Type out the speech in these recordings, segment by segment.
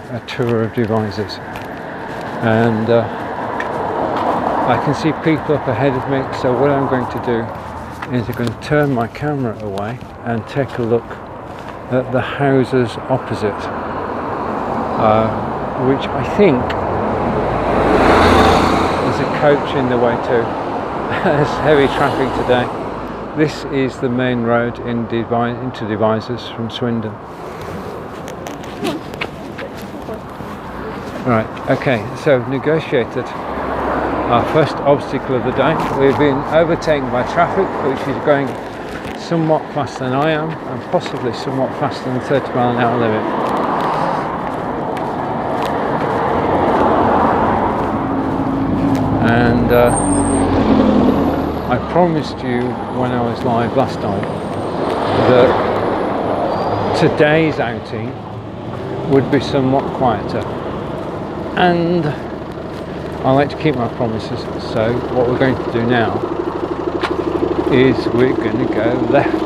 a tour of Devizes, and I can see people up ahead of me, so what I'm going to do is I'm going to turn my camera away and take a look at the houses opposite, which I think there's a coach in the way too. There's heavy traffic today. This is the main road into Devizes from Swindon. Right, okay, so I've negotiated our first obstacle of the day. We've been overtaken by traffic, which is going somewhat faster than I am, and possibly somewhat faster than the 30-mile-an-hour limit. And I promised you when I was live last time that today's outing would be somewhat quieter, and I like to keep my promises, so what we're going to do now is we're going to go left.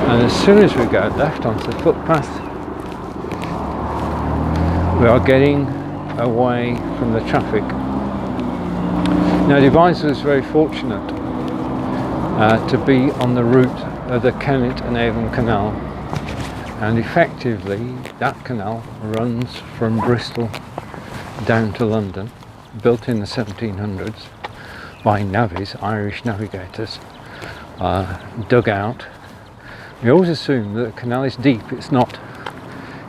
And as soon as we go left onto the footpath, we are getting away from the traffic. Now, Devizes is very fortunate to be on the route of the Kennet and Avon Canal, and effectively that canal runs from Bristol down to London, built in the 1700s by navvies, Irish navigators, dug out. We always assume that the canal is deep. It's not.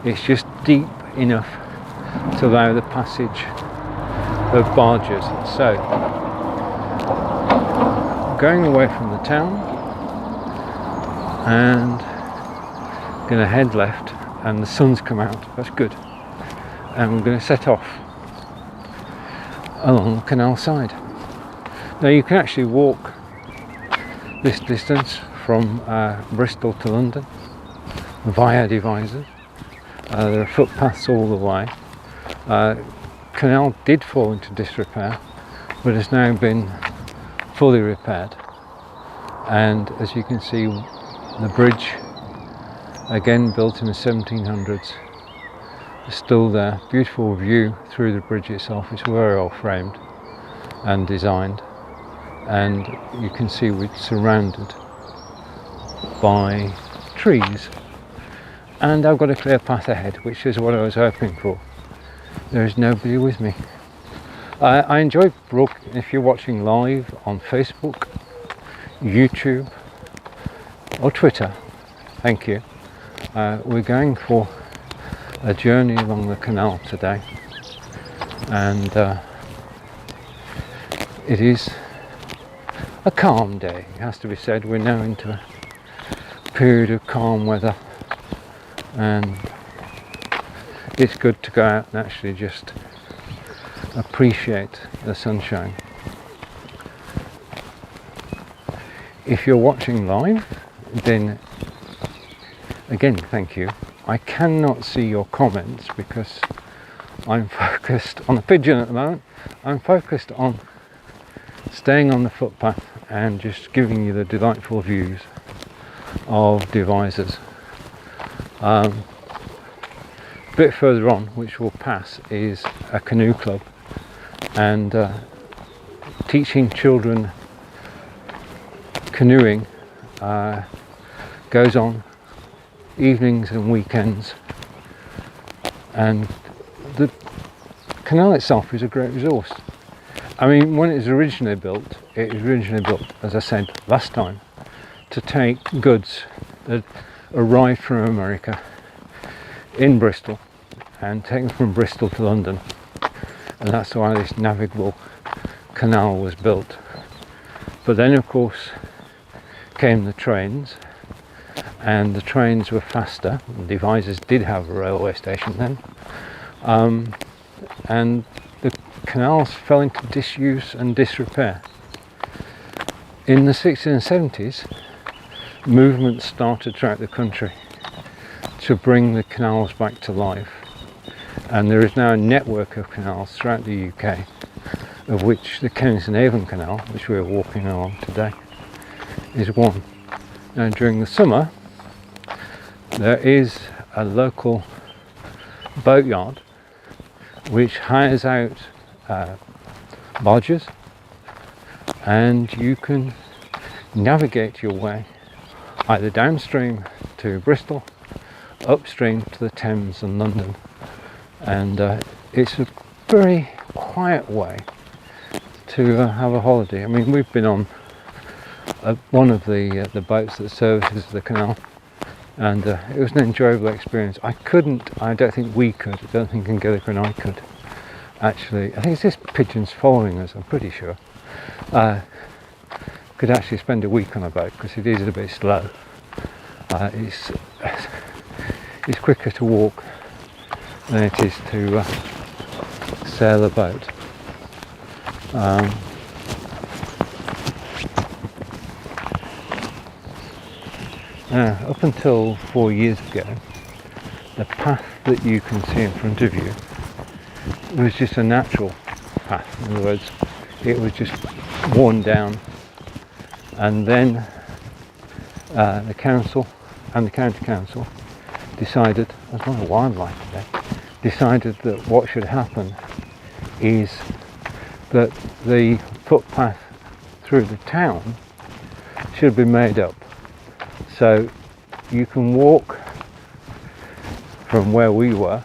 It's just deep enough to allow the passage of barges. So, going away from the town and going to head left, and the sun's come out, that's good, and we're going to set off along the canal side. Now you can actually walk this distance from Bristol to London via Devizes. There are footpaths all the way. Canal did fall into disrepair, but has now been fully repaired, and as you can see, the bridge, again built in the 1700s, is still there. Beautiful view through the bridge itself. It's very well framed and designed, and you can see we're surrounded by trees, and I've got a clear path ahead, which is what I was hoping for. There is nobody with me. I enjoy if you're watching live on Facebook, YouTube or Twitter, thank you. We're going for a journey along the canal today, and it is a calm day, it has to be said. We're now into a period of calm weather, and it's good to go out and actually just appreciate the sunshine. If you're watching live, then again, thank you. I cannot see your comments because I'm focused on the pigeon at the moment. I'm focused on staying on the footpath and just giving you the delightful views of Devizes. A bit further on, which we'll pass, is a canoe club, and teaching children canoeing goes on evenings and weekends, and the canal itself is a great resource. I mean, when it was originally built, as I said last time, to take goods that arrived from America in Bristol and take them from Bristol to London, and that's why this navigable canal was built. But then of course came the trains, and the trains were faster. Devizes did have a railway station then, and the canals fell into disuse and disrepair. In the 60s and 70s, movements started throughout the country to bring the canals back to life, and there is now a network of canals throughout the UK, of which the Kennet and Avon Canal, which we're walking along today, is one. Now during the summer there is a local boatyard which hires out lodgers, and you can navigate your way either downstream to Bristol, upstream to the Thames and London, and it's a very quiet way to have a holiday. I mean, we've been on one of the boats that services the canal, and it was an enjoyable experience. I don't think we could, I don't think Angelica and I could actually, I think it's just pigeons following us, I'm pretty sure, could actually spend a week on a boat, because it is a bit slow. It's quicker to walk than it is to sail a boat. Up until 4 years ago, the path that you can see in front of you was just a natural path. In other words, it was just worn down, and then the council and the county council decided, there's a lot of wildlife there, decided that what should happen is that the footpath through the town should be made up. So you can walk from where we were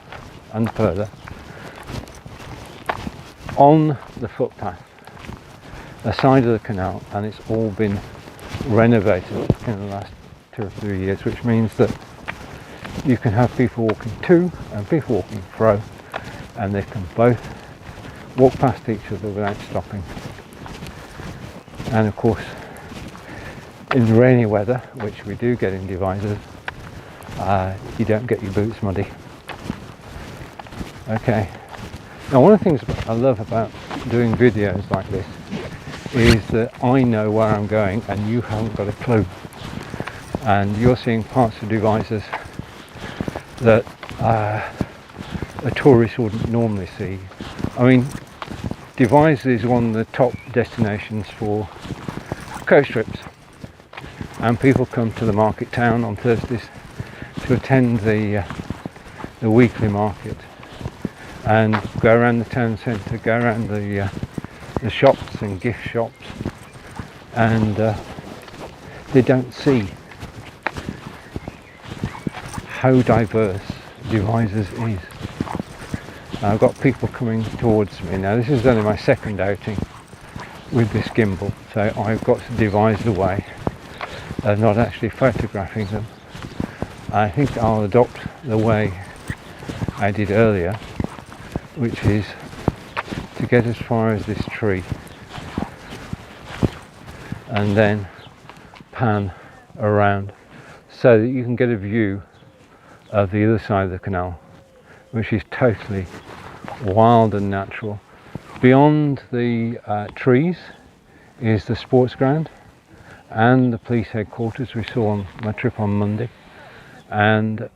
and further on the footpath, the side of the canal, and it's all been renovated in the last 2 or 3 years, which means that you can have people walking to and people walking fro, and they can both walk past each other without stopping. And of course, in rainy weather, which we do get in Devizes, you don't get your boots muddy. Okay. Now, one of the things I love about doing videos like this is that I know where I'm going and you haven't got a clue. And you're seeing parts of Devizes that a tourist wouldn't normally see. I mean, Devizes is one of the top destinations for coach trips, and people come to the market town on Thursdays to attend the weekly market and go around the town centre, go around the shops and gift shops, and they don't see how diverse Devizes is. I've got people coming towards me now. This is only my second outing with this gimbal, so I've got to devise the way of not actually photographing them. I think I'll adopt the way I did earlier, which is to get as far as this tree and then pan around so that you can get a view of the other side of the canal, which is totally wild and natural. Beyond the trees is the sports ground and the police headquarters we saw on my trip on Monday, and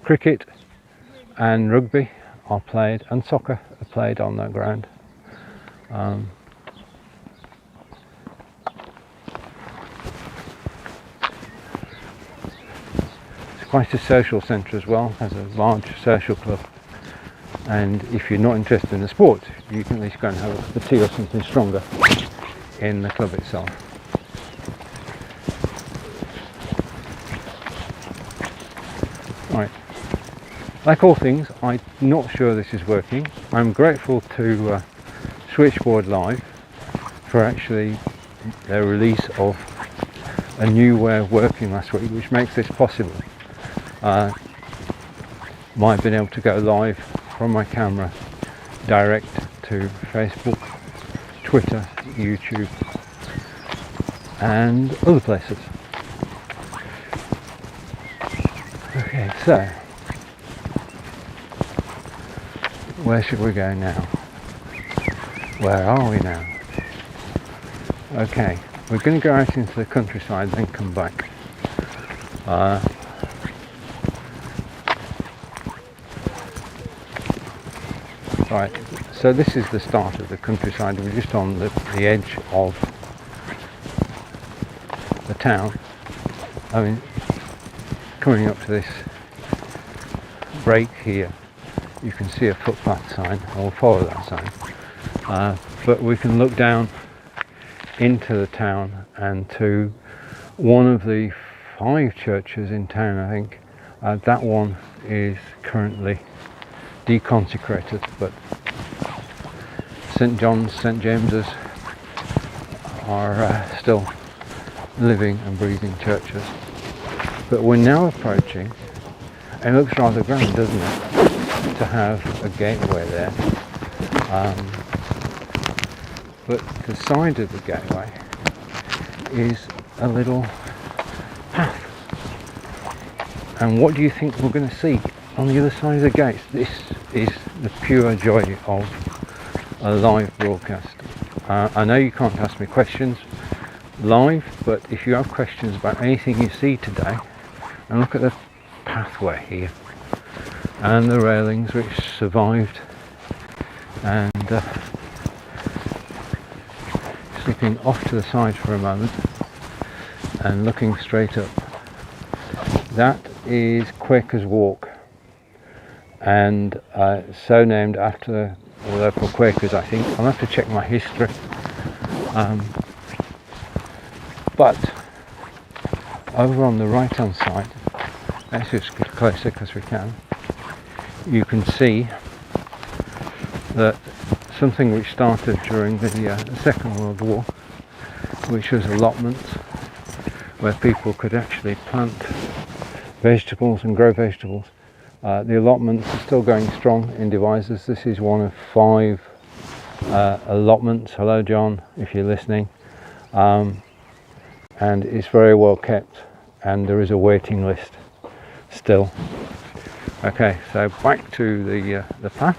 cricket and rugby are played, and soccer are played on that ground. It's quite a social centre as well, has a large social club, and if you're not interested in the sport, you can at least go and have a tea or something stronger in the club itself. Right. Like all things, I'm not sure this is working. I'm grateful to Switchboard.live for actually their release of a new way of working last week, which makes this possible. I've been able to go live from my camera direct to Facebook, Twitter, YouTube and other places. Okay, so where should we go now? Where are we now? Okay, we're going to go out into the countryside, then come back. Right, so this is the start of the countryside. We're just on the edge of the town. I mean, coming up to this break here, you can see a footpath sign. I'll follow that sign. But we can look down into the town and to one of the 5 churches in town, I think. That one is currently deconsecrated, but St John's, St James's are still living and breathing churches. But we're now approaching, it looks rather grand, doesn't it, to have a gateway there. But the side of the gateway is a little path. And what do you think we're going to see on the other side of the gates? This is the pure joy of a live broadcast. I know you can't ask me questions live, but if you have questions about anything you see today, and look at the pathway here and the railings which survived, and just looking off to the side for a moment and looking straight up, that is Quakers Walk, and so named after the local Quakers, I think. I'll have to check my history. But over on the right hand side, let's just get closer because we can, you can see that something which started during the Second World War, which was allotments where people could actually plant vegetables and grow vegetables. The allotments are still going strong in Devizes. This is one of 5 allotments. Hello John, if you're listening. And it's very well kept, and there is a waiting list still. Okay, so back to the path.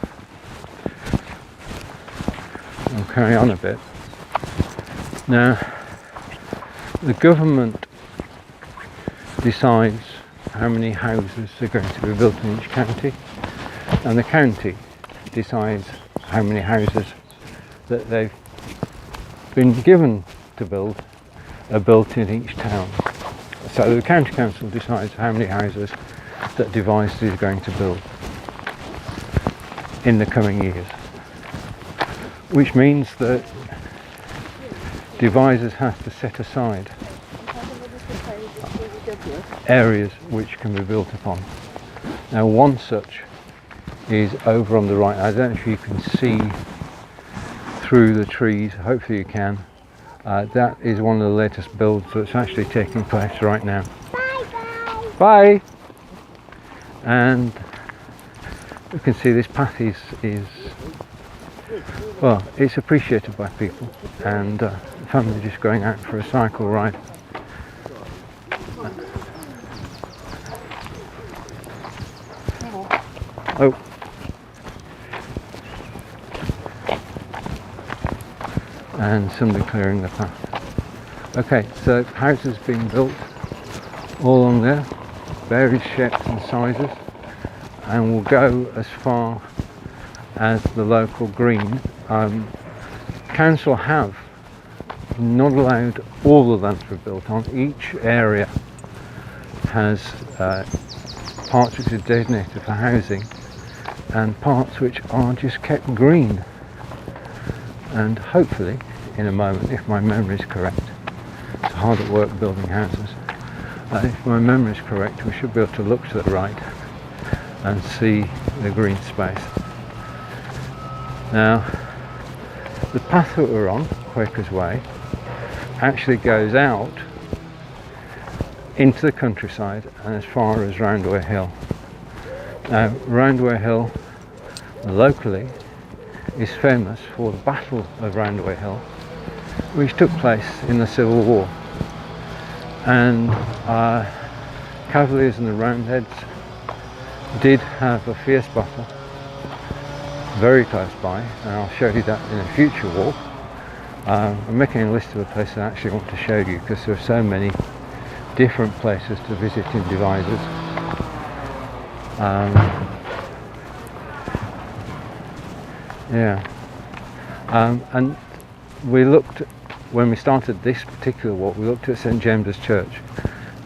I'll carry on a bit. Now, the government decides how many houses are going to be built in each county, and the county decides how many houses that they've been given to build are built in each town. So the county council decides how many houses that Devizes is going to build in the coming years, which means that Devizes has to set aside areas which can be built upon. Now, one such is over on the right. I don't know if you can see through the trees, hopefully you can. That is one of the latest builds that's actually taking place right now. Bye bye. Bye. And you can see this path is well, it's appreciated by people, and the family just going out for a cycle ride. Oh. And somebody clearing the path. Okay, so houses being built all along there, various shapes and sizes, and will go as far as the local green. Council have not allowed all the land to be built on. Each area has parts which are designated for housing and parts which are just kept green. And hopefully, in a moment, if my memory is correct, it's hard at work building houses, if my memory is correct, we should be able to look to the right and see the green space. Now, the path that we're on, Quakers Way, actually goes out into the countryside and as far as Roundway Hill. Now, Roundway Hill, locally, is famous for the Battle of Roundway Hill, which took place in the Civil War, and Cavaliers and the Roundheads did have a fierce battle very close by, and I'll show you that in a future walk. I'm making a list of the places I actually want to show you because there are so many different places to visit in Devizes. And we looked, when we started this particular walk, we looked at St James's Church,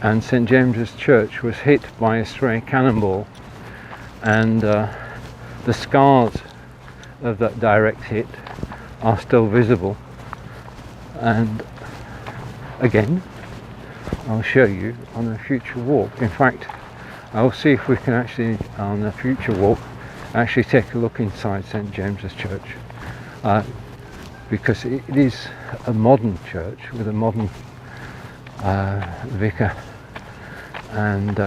and St James's Church was hit by a stray cannonball and the scars of that direct hit are still visible. And again, I'll show you on a future walk. In fact, I'll see if we can actually, on a future walk, actually take a look inside St James's Church, because it is a modern church with a modern vicar, and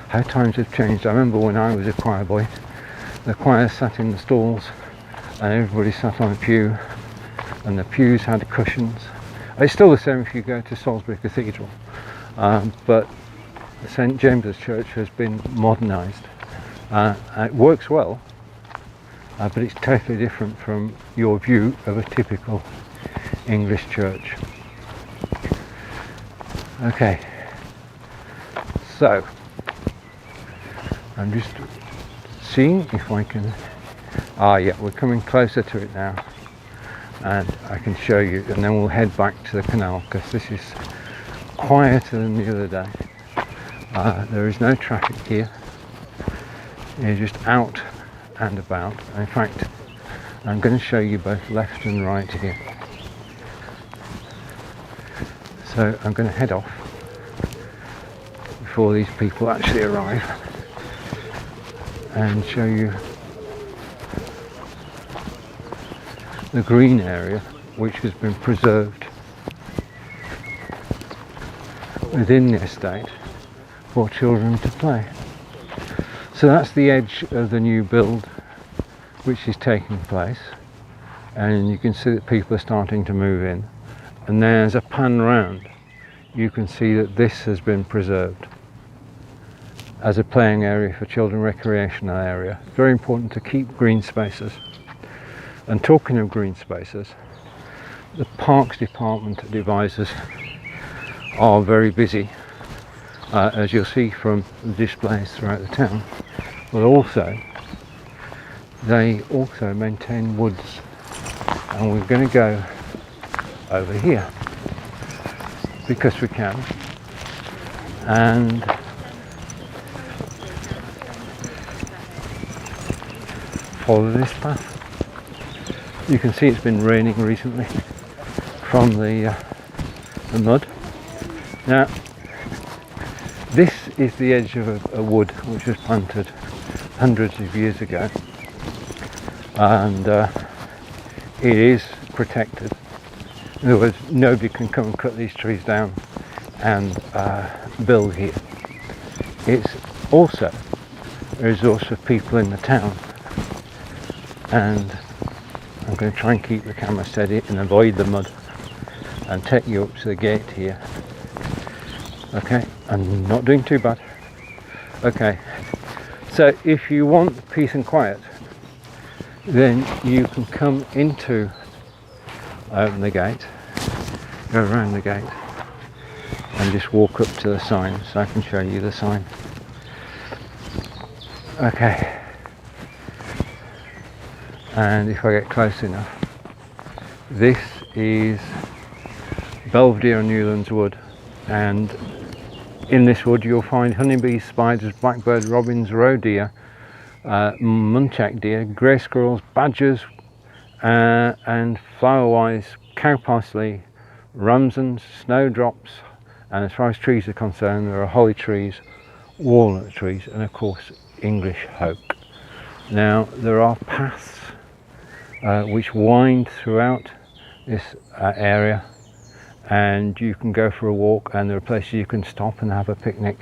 how times have changed. I remember when I was a choir boy, the choir sat in the stalls and everybody sat on a pew, and the pews had cushions. It's still the same if you go to Salisbury Cathedral, but St James's Church has been modernised. It works well, but it's totally different from your view of a typical English church. Okay, so I'm just seeing if I can, yeah, we're coming closer to it now, and I can show you, and then we'll head back to the canal, because this is quieter than the other day. There is no traffic here. You're just out and about. In fact, I'm going to show you both left and right here. So I'm going to head off before these people actually arrive and show you the green area which has been preserved within the estate for children to play. So that's the edge of the new build which is taking place, and you can see that people are starting to move in, and there's a pan round. You can see that this has been preserved as a playing area for children, recreational area. Very important to keep green spaces. And talking of green spaces, the Parks Department at Devizes are very busy, as you'll see from the displays throughout the town, but also they also maintain woods, and we're going to go over here because we can, and follow this path. You can see it's been raining recently from the mud. Now, this is the edge of a wood which was planted hundreds of years ago, and it is protected. In other words, nobody can come and cut these trees down and build here. It's also a resource for people in the town, and I'm going to try and keep the camera steady and avoid the mud and take you up to the gate here. Okay, I'm not doing too bad. Okay, so if you want peace and quiet, then you can come into, open the gate, go around the gate, and just walk up to the sign, so I can show you the sign. Okay, and if I get close enough, this is Belvedere and Newlands Wood, and in this wood you'll find honeybees, spiders, blackbird, robins, roe deer, muntjac deer, grey squirrels, badgers, and flower-wise cow parsley, ramsons, snowdrops, and as far as trees are concerned, there are holly trees, walnut trees, and of course English oak. Now, there are paths which wind throughout this area, and you can go for a walk, and there are places you can stop and have a picnic,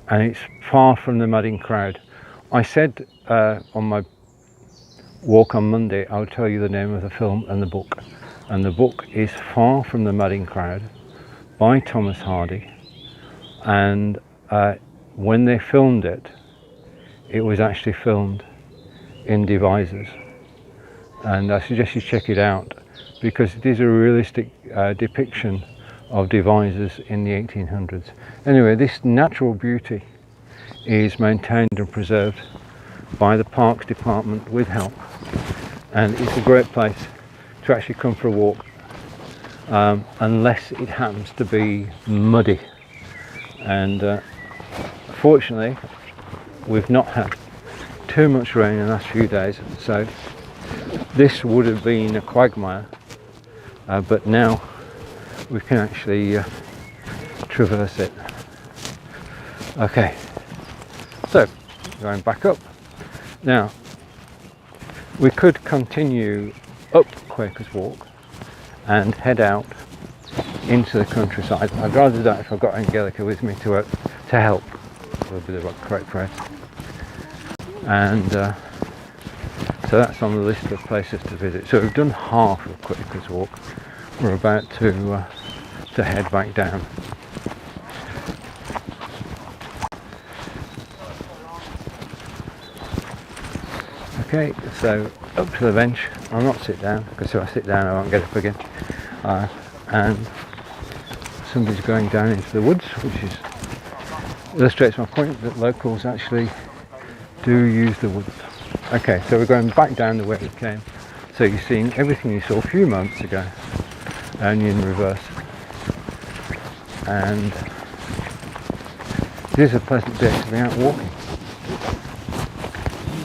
and it's far from the mudding crowd. I said on my walk on Monday I'll tell you the name of the film and the book is Far from the Mudding Crowd by Thomas Hardy, and when they filmed it, it was actually filmed in Devizes, and I suggest you check it out because it is a realistic depiction of Devizes in the 1800s. Anyway, this natural beauty is maintained and preserved by the Parks Department with help, and it's a great place to actually come for a walk, unless it happens to be muddy, and Fortunately, we've not had too much rain in the last few days, so this would have been a quagmire, but now we can actually traverse it. Okay, so going back up now, we could continue up Quakers Walk and head out into the countryside. I'd rather do that if I've got Angelica with me to help. A little bit of a correct phrase. And so that's on the list of places to visit. So we've done half of Quakers Walk. We're about to head back down. Okay, so up to the bench. I'll not sit down because if I sit down I won't get up again. And somebody's going down into the woods, which illustrates my point that locals actually do use the woods. Okay, so we're going back down the way we came. So you're seeing everything you saw a few moments ago, only in reverse. And it is a pleasant day to be out walking.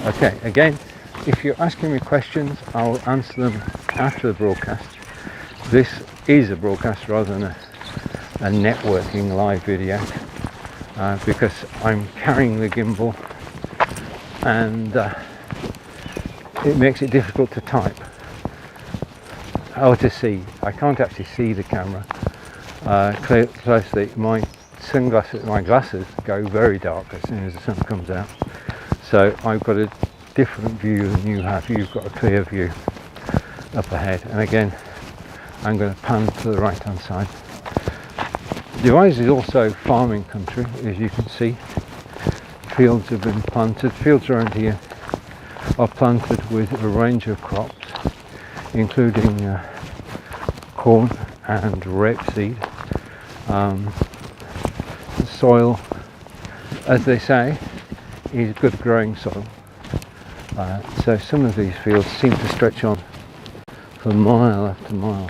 Okay, again, if you're asking me questions, I'll answer them after the broadcast. This is a broadcast rather than a networking live video, because I'm carrying the gimbal and it makes it difficult to type or to see. I can't actually see the camera closely. My glasses go very dark as soon as the sun comes out, so I've got a different view than you have. You've got a clear view up ahead, and again I'm going to pan to the right hand side. Devizes is also farming country, as you can see. Fields have been planted. Fields around here are planted with a range of crops, including corn and rapeseed. The soil, as they say, is good growing soil. So some of these fields seem to stretch on for mile after mile.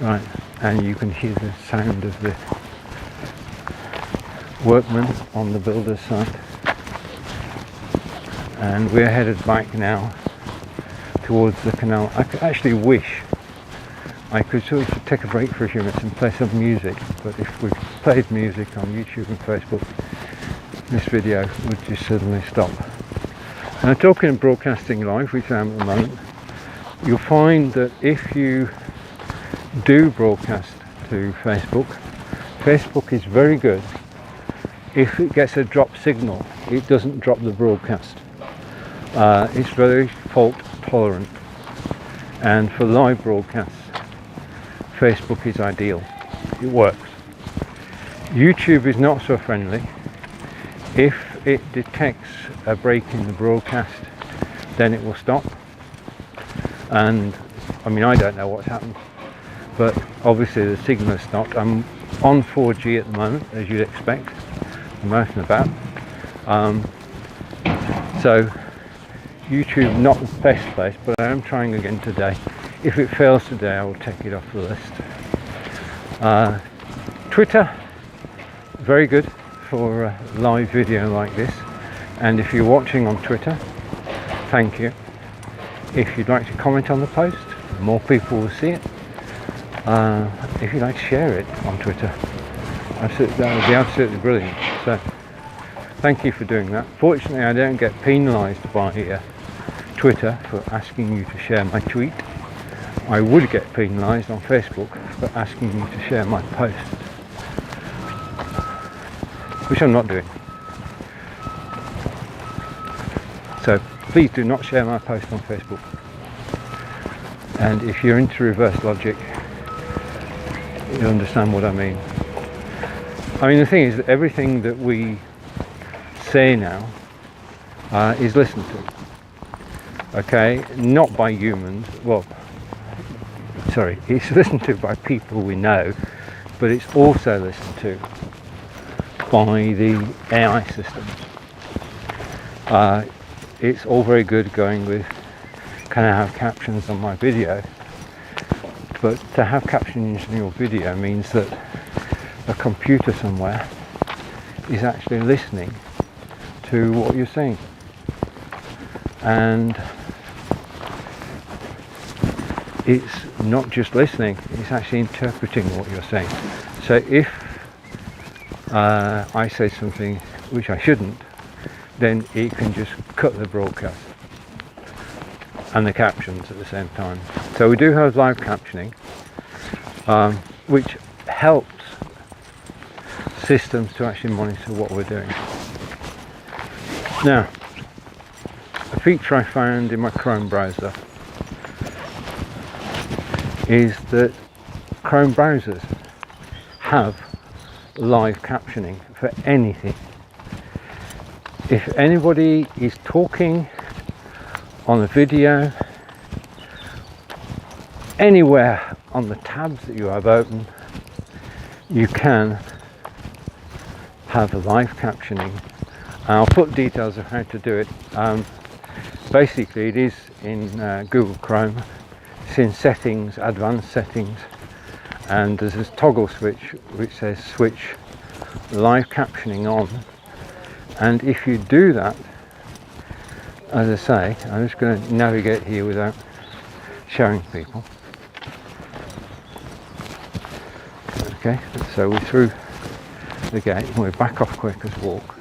Right, and you can hear the sound of the workmen on the builder's site. And we're headed back now towards the canal. I could actually wish I could sort of take a break for a few minutes and play some music, but if we played music on YouTube and Facebook, this video would just suddenly stop. Now, talking of broadcasting live, which I am at the moment, you'll find that if you do broadcast to Facebook, Facebook is very good. If it gets a drop signal, it doesn't drop the broadcast. It's very fault tolerant, and for live broadcasts, Facebook is ideal. It works. YouTube is not so friendly. If it detects a break in the broadcast, then it will stop. And I mean, I don't know what's happened, but obviously the signal has stopped. I'm on 4G at the moment, as you'd expect. I'm out and about. So YouTube not the best place, but I am trying again today. If it fails today, I will take it off the list. Twitter, very good for a live video like this. And if you're watching on Twitter, thank you. If you'd like to comment on the post, more people will see it. If you'd like to share it on Twitter, that would be absolutely brilliant. So thank you for doing that. Fortunately, I don't get penalised by Twitter for asking you to share my tweet. I would get penalised on Facebook for asking you to share my post, which I'm not doing. So please do not share my post on Facebook. And if you're into reverse logic, you'll understand what I mean. I mean, the thing is that everything that we say now is listened to. Okay, not by humans. Well, sorry, it's listened to by people we know, but it's also listened to by the AI systems. It's all very good going with, can I have captions on my video? But to have captions in your video means that a computer somewhere is actually listening to what you're saying, and it's not just listening, it's actually interpreting what you're saying. So if I say something which I shouldn't, then it can just cut the broadcast and the captions at the same time. So we do have live captioning, which helps systems to actually monitor what we're doing. Now, a feature I found in my Chrome browser is that Chrome browsers have live captioning for anything. If anybody is talking on a video, anywhere on the tabs that you have open, you can have live captioning. I'll put details of how to do it. Basically it is in Google Chrome. It's in settings, advanced settings, and there's this toggle switch which says switch live captioning on, and if you do that, as I say, I'm just going to navigate here without showing people. Okay, so we're through the gate and we're back off Quakers Walk,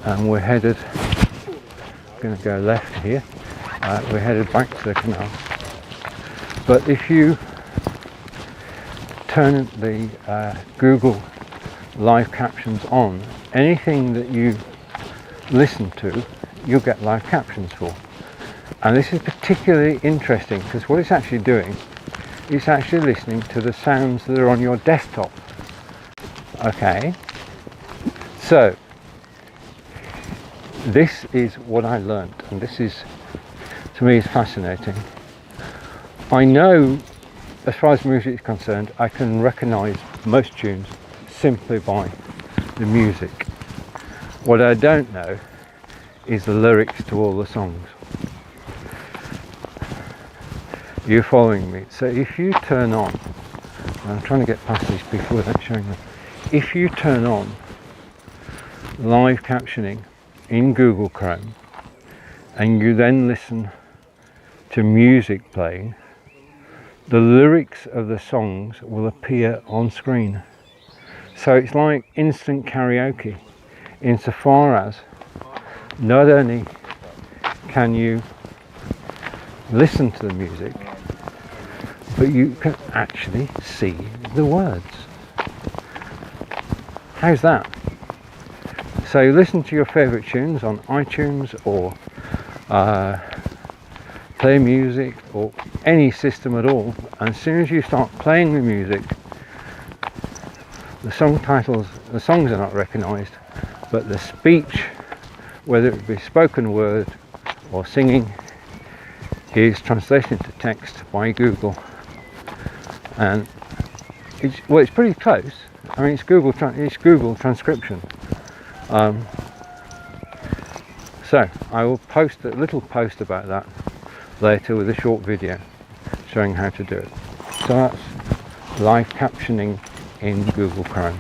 and we're headed, going to go left here, we're headed back to the canal. But if you turn the Google live captions on, anything that you listen to, you'll get live captions for. And this is particularly interesting because what it's actually doing, it's actually listening to the sounds that are on your desktop. Okay, so this is what I learned, and this is, to me, is fascinating. I know, as far as music is concerned, I can recognise most tunes simply by the music. What I don't know is the lyrics to all the songs. You're following me? So if you turn on, I'm trying to get past these people without showing them. If you turn on live captioning in Google Chrome and you then listen to music playing, the lyrics of the songs will appear on screen. So it's like instant karaoke, insofar as not only can you listen to the music, but you can actually see the words. How's that? So you listen to your favourite tunes on iTunes or Play Music or any system at all, and as soon as you start playing the music, the song titles, the songs are not recognised, but the speech, whether it be spoken word or singing, is translated into text by Google. And it's pretty close. I mean, it's Google transcription. So I will post a little post about that later with a short video showing how to do it. So that's live captioning in Google Chrome,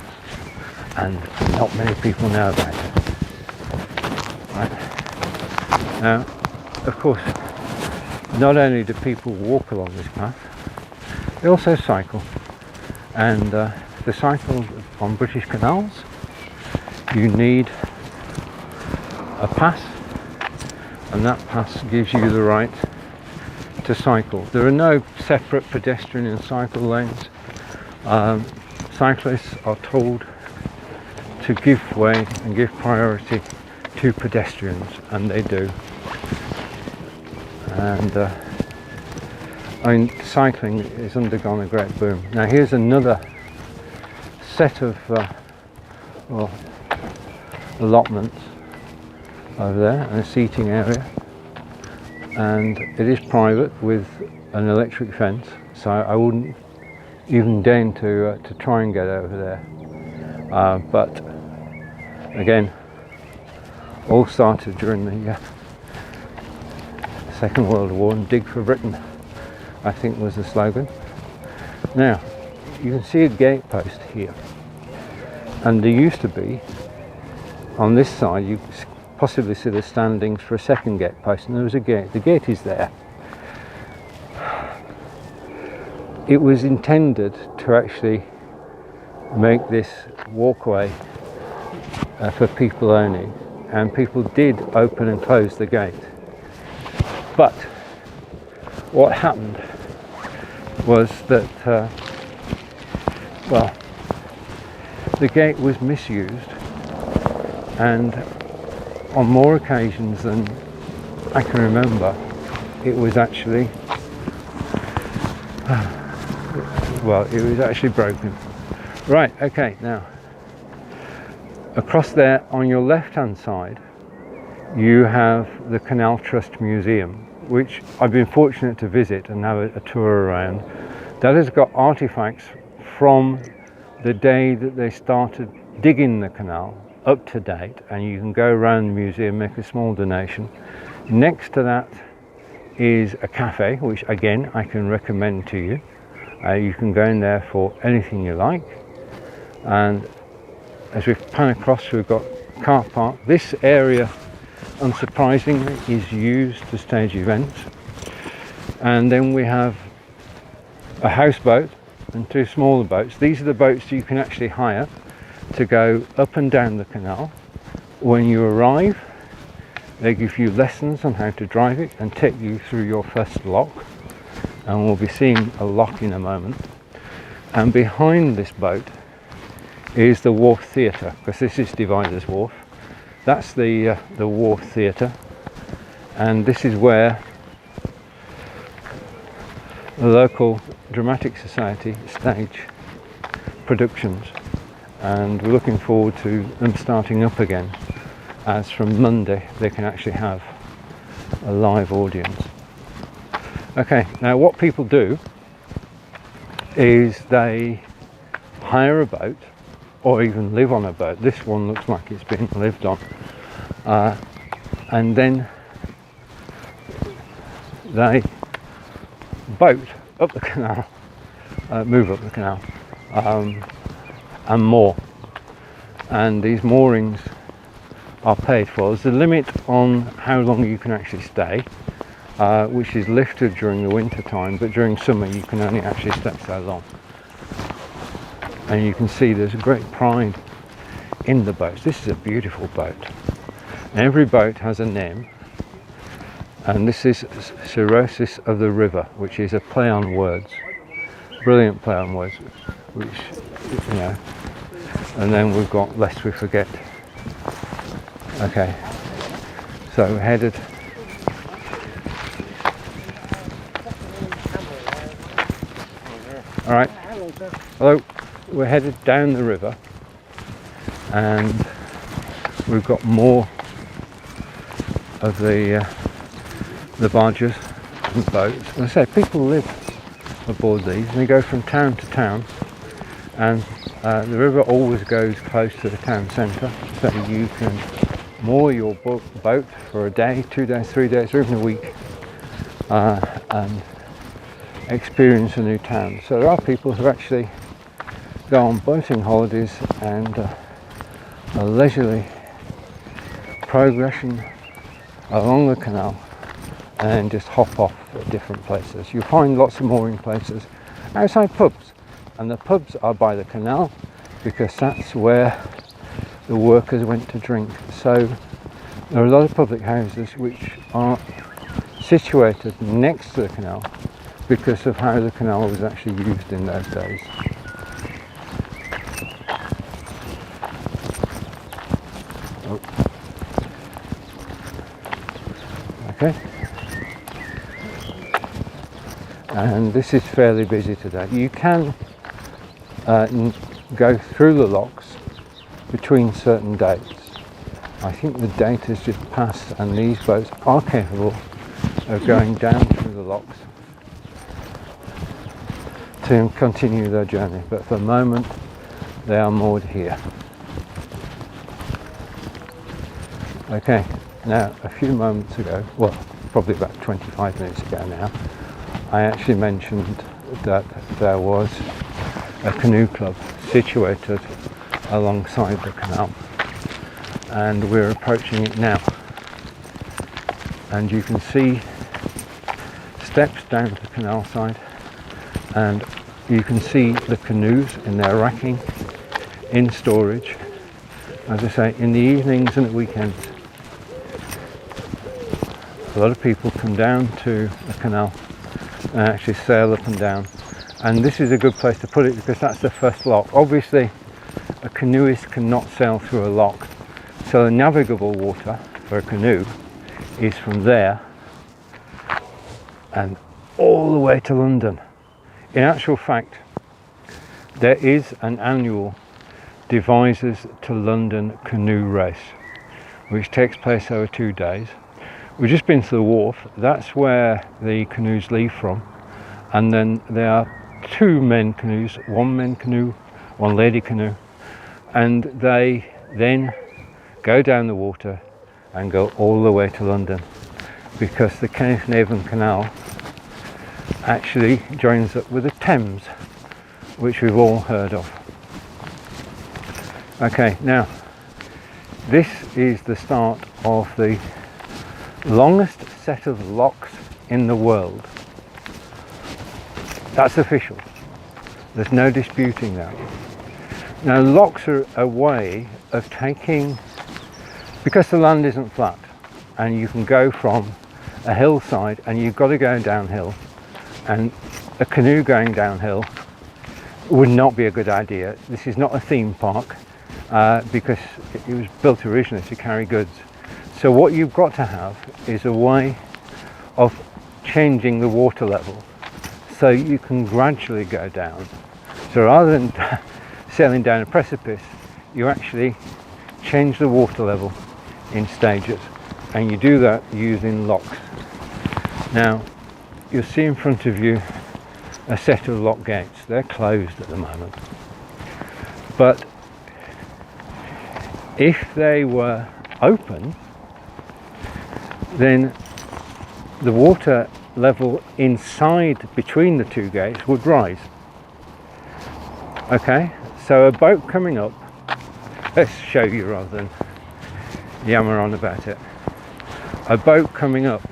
and not many people know about it. Right. Now, of course, not only do people walk along this path, they also cycle, and to cycle on British canals you need a pass, and that pass gives you the right to cycle. There are no separate pedestrian and cycle lanes. Cyclists are told to give way and give priority to pedestrians, and they do. And I mean, cycling has undergone a great boom. Now here's another set of allotments over there, and a seating area, and it is private with an electric fence, so I wouldn't even deign to try and get over there. But again, all started during the Second World War and Dig for Britain I think was the slogan. Now, you can see a gate post here, and there used to be, on this side, you possibly see the standings for a second gate post, and there was a gate. The gate is there. It was intended to actually make this walkway for people only, and people did open and close the gate. But what happened was that, well, the gate was misused, and on more occasions than I can remember, it was actually, well, it was actually broken. Right, okay, now, across there on your left-hand side, you have the Canal Trust Museum, which I've been fortunate to visit and have a tour around. That has got artifacts from the day that they started digging the canal up to date, and you can go around the museum, make a small donation. Next to that is a cafe, which again I can recommend to you. You can go in there for anything you like. And as we pan across, we've got car park. This area, unsurprisingly, is used to stage events. And then we have a houseboat and two smaller boats. These are the boats you can actually hire to go up and down the canal. When you arrive, they give you lessons on how to drive it and take you through your first lock. And we'll be seeing a lock in a moment. And behind this boat is the Wharf Theatre, because this is Devizes Wharf. That's the Wharf Theatre, and this is where the local dramatic society stage productions, and we're looking forward to them starting up again, as from Monday they can actually have a live audience. Okay, now what people do is they hire a boat or even live on a boat. This one looks like it's been lived on, and then they boat up the canal, move up the canal, and moor. And these moorings are paid for. There's a limit on how long you can actually stay, which is lifted during the winter time, but during summer you can only actually stay so long. And you can see there's a great pride in the boats. This is a beautiful boat. Every boat has a name, and this is Cirrhosis of the River, which is a play on words. Brilliant play on words, which, you know, and then we've got Lest We Forget. Okay, so we're headed all right, hello. We're headed down the river, and we've got more of the barges and boats. As I say, people live aboard these, and they go from town to town, and the river always goes close to the town centre, so you can moor your boat for a day, 2 days, 3 days, or even a week, and experience a new town. So there are people who actually go on boating holidays and a leisurely progression along the canal, and then just hop off at different places. You find lots of mooring places outside pubs, and the pubs are by the canal because that's where the workers went to drink. So there are a lot of public houses which are situated next to the canal because of how the canal was actually used in those days. Oh. Okay. And this is fairly busy today. You can go through the locks between certain dates. I think the date has just passed, and these boats are capable of going down through the locks to continue their journey, but for the moment they are moored here. Okay, now a few moments ago, well, probably about 25 minutes ago now, I actually mentioned that there was a canoe club situated alongside the canal, and we're approaching it now, and you can see steps down the canal side, and you can see the canoes in their racking in storage, as I say, in the evenings and at weekends. A lot of people come down to the canal and actually sail up and down, and this is a good place to put it because that's the first lock. Obviously a canoeist cannot sail through a lock, so the navigable water for a canoe is from there and all the way to London. In actual fact, there is an annual Devizes to London canoe race which takes place over 2 days. We've just been to the wharf, that's where the canoes leave from, and then there are 2 men canoes, 1 men canoe, 1 lady canoe, and they then go down the water and go all the way to London, because the Kenneth Navan Canal actually joins up with the Thames, which we've all heard of. Okay, now this is the start of the longest set of locks in the world. That's official. There's no disputing that. Now, locks are a way of taking, because the land isn't flat and you can go from a hillside and you've got to go downhill, and a canoe going downhill would not be a good idea. This is not a theme park because it was built originally to carry goods. So what you've got to have is a way of changing the water level so you can gradually go down. So rather than sailing down a precipice, you actually change the water level in stages, and you do that using locks. Now you'll see in front of you a set of lock gates. They're closed at the moment, but if they were open, then the water level inside between the 2 gates would rise. Okay, so a boat coming up, let's show you rather than yammer on about it. A boat coming up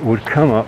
would come up